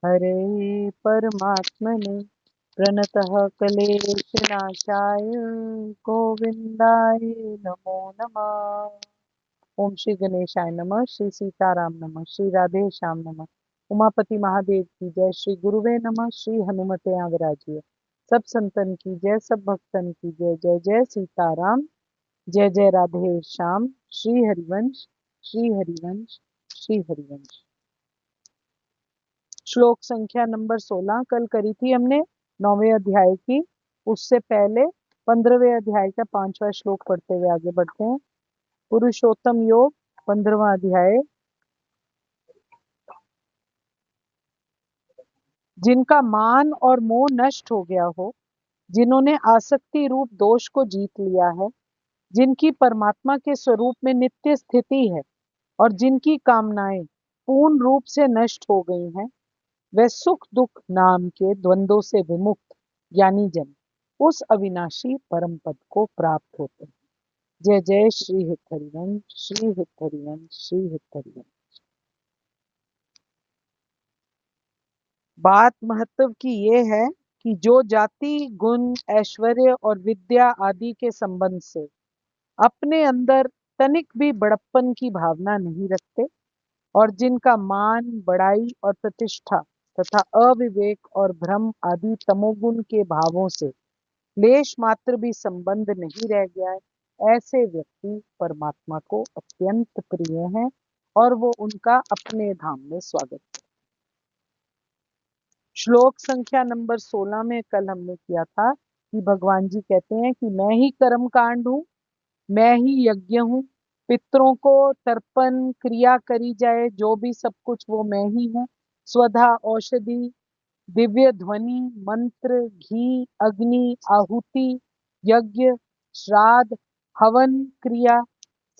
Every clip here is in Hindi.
हरे परमात्मने प्रणतः क्लेशनाशाय गोविंदाय नमो नमः। ओम श्री गणेशाय नमः, श्री सीताराम नमः, श्री राधे श्याम नमः, उमापति महादेव की जय, श्री गुरुवे नमः, श्री हनुमते आगराजिय। सब संतन की जय, सब भक्तन की जय। जय जय सीताराम, जय जय राधे श्याम। श्री हरिवंश, श्री हरिवंश, श्री हरिवंश। श्लोक संख्या नंबर 16 कल करी थी हमने 9वें अध्याय की। उससे पहले 15वें अध्याय का 5वां श्लोक पढ़ते हुए आगे बढ़ते हैं। पुरुषोत्तम योग 15वां अध्याय। जिनका मान और मोह नष्ट हो गया हो, जिन्होंने आसक्ति रूप दोष को जीत लिया है, जिनकी परमात्मा के स्वरूप में नित्य स्थिति है और जिनकी कामनाएं पूर्ण रूप से नष्ट हो गई हैं, वे सुख दुख नाम के द्वंद्वों से विमुक्त ज्ञानी जन उस अविनाशी परम पद को प्राप्त होते हैं। जय जय श्री हित हरिवंश, श्री हित हरिवंश, श्री हित हरिवंश। बात महत्व की ये है कि जो जाति गुण ऐश्वर्य और विद्या आदि के संबंध से अपने अंदर तनिक भी बड़प्पन की भावना नहीं रखते और जिनका मान बड़ाई और प्रतिष्ठा तथा अविवेक और भ्रम आदि तमोगुण के भावों से लेश मात्र भी संबंध नहीं रह गया है, ऐसे व्यक्ति परमात्मा को अत्यंत प्रिय हैं और वो उनका अपने धाम में स्वागत है। श्लोक संख्या नंबर 16 में कल हमने किया था कि भगवान जी कहते हैं कि मैं ही कर्म कांड हूँ, मैं ही यज्ञ हूँ, पितरों को तर्पण क्रिया करी जाए जो भी सब कुछ वो मैं ही हूँ। स्वधा औषधि, दिव्य ध्वनि, मंत्र, घी, अग्नि, आहुति, यज्ञ, श्राद्ध, हवन क्रिया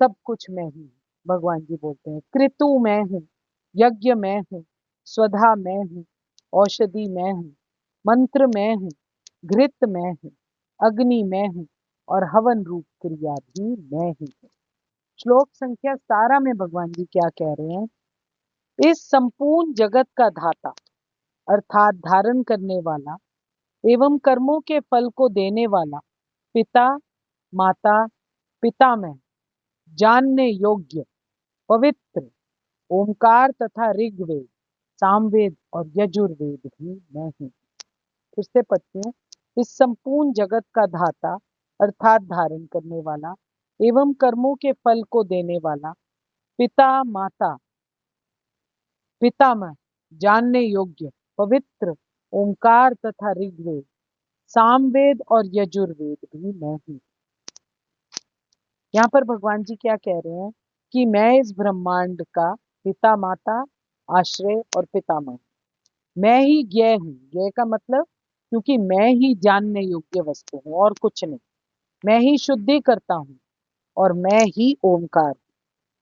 सब कुछ मैं ही हूँ। भगवान जी बोलते हैं कृतु मैं हूँ, यज्ञ मैं हूँ, स्वधा मैं हूँ, औषधि मैं हूँ, मंत्र मैं हूँ, घृत मैं हूँ, अग्नि मैं हूँ और हवन रूप क्रिया भी मैं ही हूँ। श्लोक संख्या 17 में भगवान जी क्या कह रहे हैं? इस संपूर्ण जगत का धाता अर्थात धारण करने वाला एवं कर्मों के फल को देने वाला पिता माता पितामह जानने योग्य पवित्र ओमकार तथा ऋग्वेद सामवेद और यजुर्वेद भी मैं हूँ। फिर से पढ़ती हूँ। इस संपूर्ण जगत का धाता अर्थात धारण करने वाला एवं कर्मों के फल को देने वाला पिता माता पितामह जानने योग्य पवित्र ओमकार तथा ऋग्वेद सामवेद और यजुर्वेद भी मैं हूँ। यहाँ पर भगवान जी क्या कह रहे हैं कि मैं इस ब्रह्मांड का पिता माता आश्रय और पितामह, मैं ही ज्ञ हूँ। ज्ञ का मतलब क्योंकि मैं ही जानने योग्य वस्तु हूँ और कुछ नहीं, मैं ही शुद्धि करता हूँ और मैं ही ओमकार।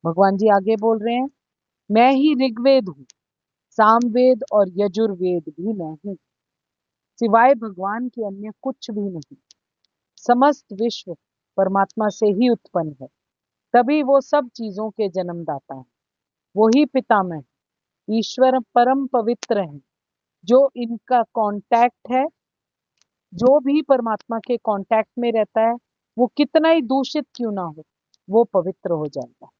भगवान जी आगे बोल रहे हैं मैं ही ऋग्वेद हूँ, सामवेद और यजुर्वेद भी मैं हूँ। सिवाय भगवान के अन्य कुछ भी नहीं। समस्त विश्व परमात्मा से ही उत्पन्न है, तभी वो सब चीजों के जन्मदाता है। वही पितामह ईश्वर परम पवित्र है। जो इनका कांटेक्ट है, जो भी परमात्मा के कांटेक्ट में रहता है, वो कितना ही दूषित क्यों ना हो, वो पवित्र हो जाता है।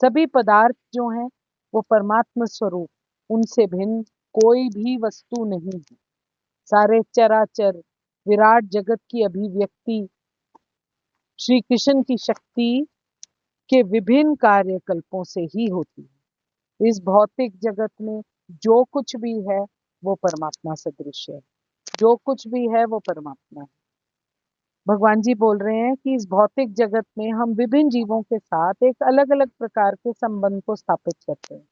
सभी पदार्थ जो हैं वो परमात्मा स्वरूप, उनसे भिन्न कोई भी वस्तु नहीं है। सारे चराचर विराट जगत की अभिव्यक्ति श्री कृष्ण की शक्ति के विभिन्न कार्यकल्पों से ही होती है। इस भौतिक जगत में जो कुछ भी है वो परमात्मा सदृश है, जो कुछ भी है वो परमात्मा है। भगवान जी बोल रहे हैं कि इस भौतिक जगत में हम विभिन्न जीवों के साथ एक अलग अलग प्रकार के संबंध को स्थापित करते हैं,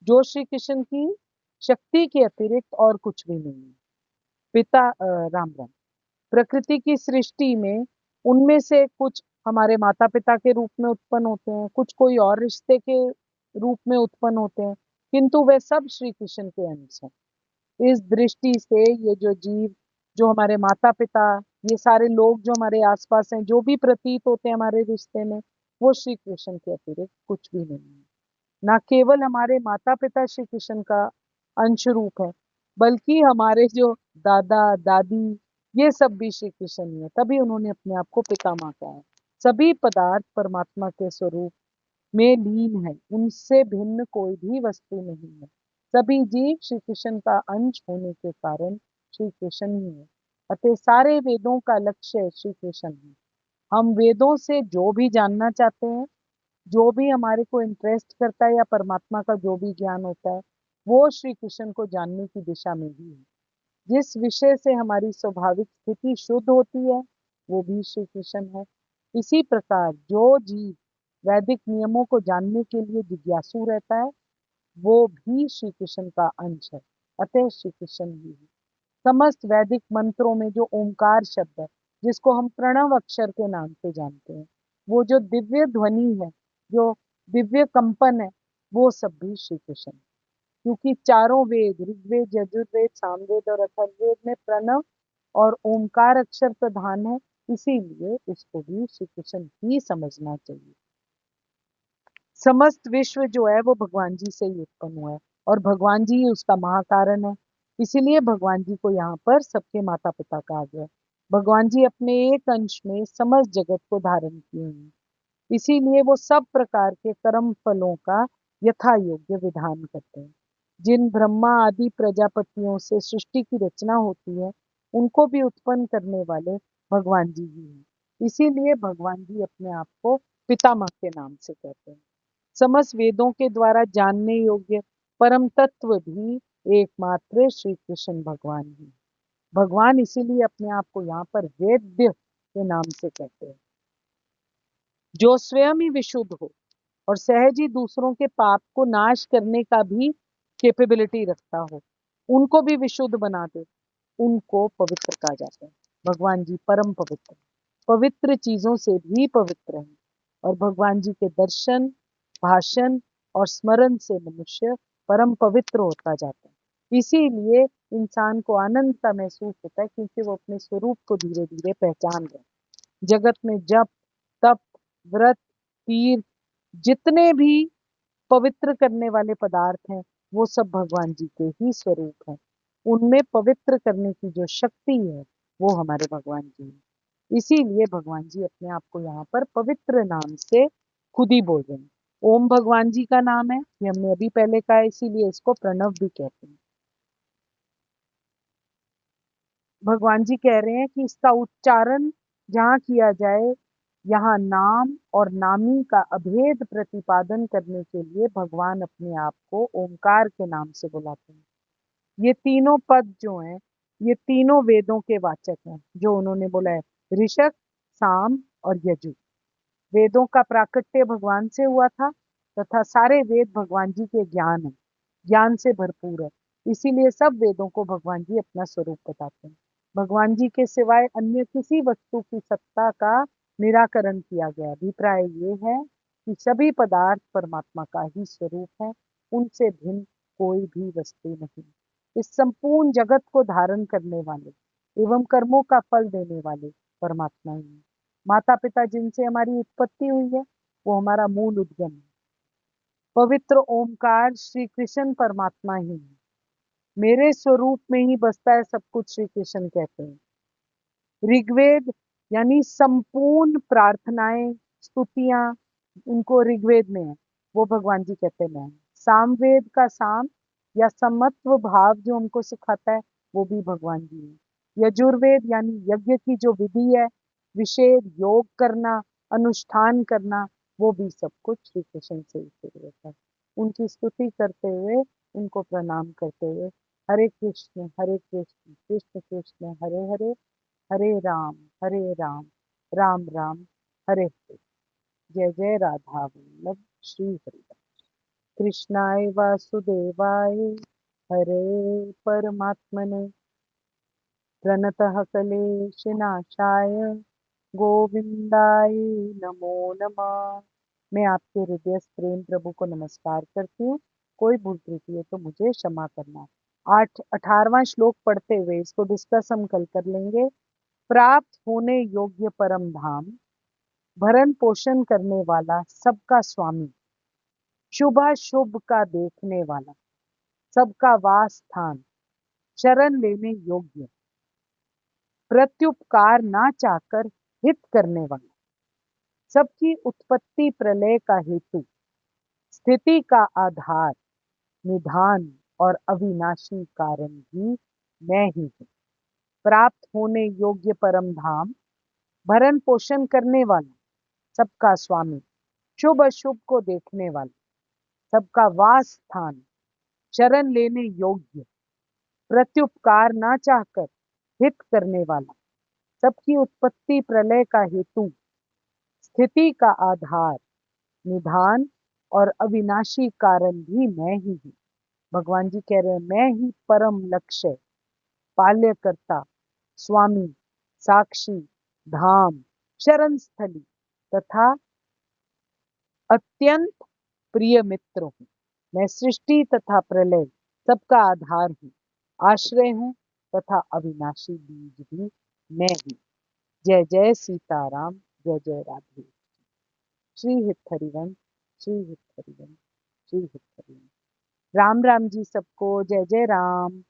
जो श्री कृष्ण की शक्ति के अतिरिक्त और कुछ भी नहीं है। राम राम। प्रकृति की सृष्टि में उनमें से कुछ हमारे माता पिता के रूप में उत्पन्न होते हैं, कुछ कोई और रिश्ते के रूप में उत्पन्न होते हैं, किंतु वे सब श्री कृष्ण के अंश हैं। इस दृष्टि से ये जो जीव, जो हमारे माता पिता, ये सारे लोग जो हमारे आसपास हैं, जो भी प्रतीत होते हैं हमारे रिश्ते में, वो श्री कृष्ण के अतिरिक्त कुछ भी नहीं है। ना केवल हमारे माता पिता श्री कृष्ण का अंश रूप है, बल्कि हमारे जो दादा दादी ये सब भी श्री कृष्ण ही है, तभी उन्होंने अपने आप को पितामह कहा है। सभी पदार्थ परमात्मा के स्वरूप में लीन है, उनसे भिन्न कोई भी वस्तु नहीं है। सभी जीव श्री कृष्ण का अंश होने के कारण श्री कृष्ण ही है। अतः सारे वेदों का लक्ष्य श्री कृष्ण है। हम वेदों से जो भी जानना चाहते हैं, जो भी हमारे को इंटरेस्ट करता है या परमात्मा का जो भी ज्ञान होता है, वो श्री कृष्ण को जानने की दिशा में ही है। जिस विषय से हमारी स्वाभाविक स्थिति शुद्ध होती है, वो भी श्री कृष्ण है। इसी प्रकार जो जीव वैदिक नियमों को जानने के लिए जिज्ञासु रहता है, वो भी श्री कृष्ण का अंश है। अतः श्री कृष्ण ही है। समस्त वैदिक मंत्रों में जो ओंकार शब्द है, जिसको हम प्रणव अक्षर के नाम से जानते हैं, वो जो दिव्य ध्वनि है, जो दिव्य कंपन है, वो सब भी श्री कृष्ण है। क्योंकि चारों वेद, ऋग्वेद, यजुर्वेद, सामवेद और अथर्ववेद में प्रणव और ओंकार अक्षर प्रधान है, इसीलिए उसको भी श्री कृष्ण ही समझना चाहिए। समस्त विश्व जो है वो भगवान जी से ही उत्पन्न हुआ है और भगवान जी ही उसका महाकारण है। इसीलिए भगवान जी को यहाँ पर सबके माता पिता कहा गया है। भगवान जी अपने एक अंश में समस्त जगत को धारण किए हैं। इसीलिए वो सब प्रकार के कर्म फलों का यथा योग्य विधान करते हैं। जिन ब्रह्मा आदि प्रजापतियों से सृष्टि की रचना होती है, उनको भी उत्पन्न करने वाले भगवान जी ही हैं। इसीलिए भगवान जी अपने आप को पितामह के नाम से कहते हैं। समस्त वेदों के द्वारा जानने योग्य परम तत्व भी एकमात्र श्री कृष्ण भगवान ही हैं। भगवान इसीलिए अपने आप को यहाँ पर वेद्य के नाम से कहते हैं। जो स्वयं ही विशुद्ध हो और सहज ही दूसरों के पाप को नाश करने का भी कैपेबिलिटी रखता हो, उनको भी विशुद्ध बना दे, उनको पवित्र कहा जाता है। भगवान जी परम पवित्र, पवित्र चीजों से भी पवित्र हैं और भगवान जी के दर्शन, भाषण और स्मरण से मनुष्य परम पवित्र होता जाता है। इसीलिए इंसान को आनंद का महसूस होता है, क्योंकि वो अपने स्वरूप को धीरे धीरे पहचान रहे हैं। जगत में जप, तप, व्रत, तीर्थ, जितने भी पवित्र करने वाले पदार्थ हैं, वो सब भगवान जी के ही स्वरूप हैं। उनमें पवित्र करने की जो शक्ति है, वो हमारे भगवान जी हैं। इसीलिए भगवान जी अपने आप को यहाँ पर पवित्र नाम से खुद ही बोल रहे हैं। ओम भगवान जी का नाम है, ये हमने अभी पहले कहा, इसीलिए इसको प्रणव भी कहते हैं। भगवान जी कह रहे हैं कि इसका उच्चारण जहाँ किया जाए, यहाँ नाम और नामी का अभेद प्रतिपादन करने के लिए भगवान अपने आप को ओंकार के नाम से बुलाते हैं। ये तीनों पद जो हैं, ये तीनों वेदों के वाचक हैं, जो उन्होंने बोला है। ऋषभ, साम और यजु। वेदों का प्राकट्य भगवान से हुआ था तथा सारे वेद भगवान जी के ज्ञान है, ज्ञान से भरपूर है। इसीलिए सब वेदों को भगवान जी अपना स्वरूप बताते हैं। भगवान जी के सिवाय अन्य किसी वस्तु की सत्ता का निराकरण किया गया। अभिप्राय ये है कि सभी पदार्थ परमात्मा का ही स्वरूप है, उनसे भिन्न कोई भी वस्तु नहीं। इस संपूर्ण जगत को धारण करने वाले एवं कर्मों का फल देने वाले परमात्मा ही हैं। माता पिता जिनसे हमारी उत्पत्ति हुई है, वो हमारा मूल उद्गम है। पवित्र ओमकार श्री कृष्ण परमात्मा ही है। मेरे स्वरूप में ही बसता है सब कुछ, श्री कृष्ण कहते हैं। ऋग्वेद यानी संपूर्ण प्रार्थनाएं, स्तुतियां, उनको ऋग्वेद में है, वो भगवान जी कहते हैं मैं। सामवेद का साम या समत्व भाव जो हमको सिखाता है, वो भी भगवान जी है। यजुर्वेद यानी यज्ञ की जो विधि है, विषेद, योग करना, अनुष्ठान करना, वो भी सब कुछ श्री कृष्ण से ही शुरू होता है। उनकी स्तुति करते हुए, उनको प्रणाम करते हुए, हरे कृष्ण कृष्ण कृष्ण हरे हरे, हरे राम, राम राम हरे हरे। जय जय राधा वल्लभ श्री हरि। कृष्णाय वासुदेवाय हरे परमात्मने प्रणतः क्लेशनाशाय गोविंदाय नमो नमः। मैं आपके हृदय प्रेम प्रभु को नमस्कार करती हूँ। कोई भूल त्रुटि है तो मुझे क्षमा करना। 18वां श्लोक पढ़ते हुए इसको डिस्कस हम कल कर लेंगे। प्राप्त होने योग्य परम धाम, भरण पोषण करने वाला सबका स्वामी, शुभ का देखने वाला, सबका वास स्थान, शरण लेने योग्य, प्रत्युपकार ना चाहकर हित करने वाला, सबकी उत्पत्ति प्रलय का हेतु, स्थिति का आधार, निधान और अविनाशी कारण भी मैं ही हूँ। प्राप्त होने योग्य परम धाम, भरण पोषण करने वाला, सबका स्वामी, शुभ अशुभ को देखने वाला, सबका वास स्थान, शरण लेने योग्य, प्रत्युपकार ना चाहकर हित करने वाला, सबकी उत्पत्ति प्रलय का हेतु, स्थिति का आधार, निधान और अविनाशी कारण भी मैं ही हूँ। भगवान जी कह रहे हैं मैं ही परम लक्ष्य, पाल्यकर्ता, स्वामी, साक्षी, धाम, शरण स्थली तथा अत्यंत प्रिय मित्र हूँ। मैं सृष्टि तथा प्रलय सबका आधार हूँ, आश्रय हूँ तथा अविनाशी बीज भी मैं ही। जय जय सीताराम, जय जय राधे। श्री हित हरिवंश, श्री हित हरिवंश, श्री हित हरिवंश। राम राम जी सबको, जय जय राम।